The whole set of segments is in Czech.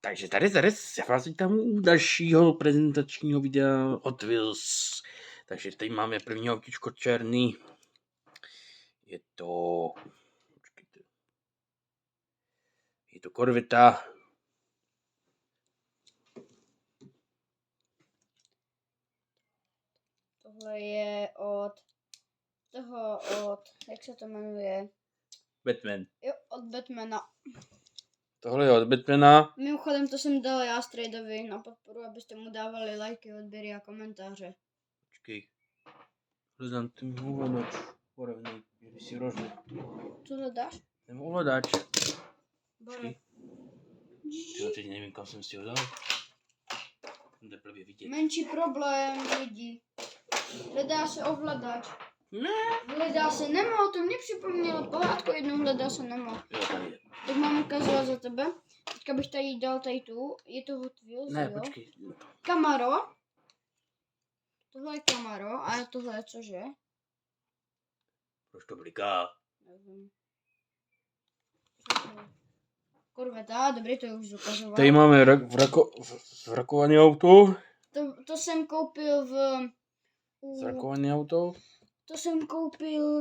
Takže tady, já vás vítám u dalšího prezentačního videa od Wheels. Takže tady máme první autíčko černý. Je to... Počkejte. Je to Corvetta. Tohle je jak se to jmenuje? Batman. Jo, od Batmana. Tohle je od Batmana. Mimochodem to jsem dal já Strejdovi na podporu, abyste mu dávali lajky, odběry a komentáře. Počkej. Hledám ten ovladač. Porovnej, když si rožne. Co hledáš? Ten ovladač. Bore. Já teď nevím, kam jsem si ho dal. Jde blbě vidět. Menší problém, lidi. Hledá se ovladač. Ne. Hledá se Nemo, to mě připomnělo. Pohádku jednou hledá se Nemo. Jo, tady je. Tak mám ukazovat za tebe. Teďka bych tady dal tady tu. Je to Hot Wheels, Ne, jo? počkej. Camaro. Tohle je Camaro a tohle je cože? Proč to bliká? Nevím. Corvetta, dobrý, to je už ukazoval. Tady máme vrakované auto. To jsem koupil Zrakované auto. To jsem koupil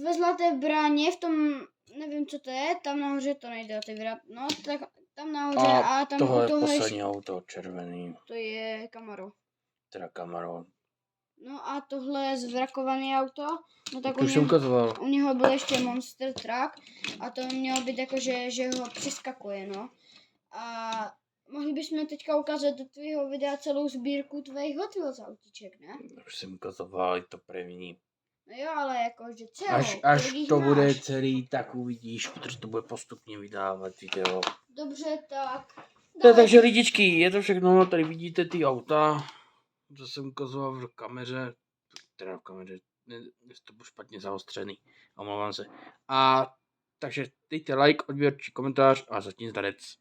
ve Zlaté bráně, v tom, nevím co to je, tam nahoře to nejde otevírat, no, tak tam nahoře a tam tohle je tohle poslední auto, červený. to je Camaro. Teda Camaro. No a tohle je zvrakované auto, no tak To už jsem ukazoval. u něho byl ještě Monster Truck a to mělo být jako, že ho přiskakuje, no. A mohli bychom teďka ukázat do tvýho videa celou sbírku tvých Hot Wheels autíček, ne? Už jsem ukazoval, je to první. No jo, ale jakože celou. Až kolik jich to máš? bude celý, tak uvidíš, protože to bude postupně vydávat video. Dobře, tak. Takže lidičky, je to všechno, tady vidíte ty auta, co jsem ukazoval v kameře, teda v kameře, to bylo špatně zaostřený, omlouvám se. A takže dejte like, odběr či komentář a zatím zdarec.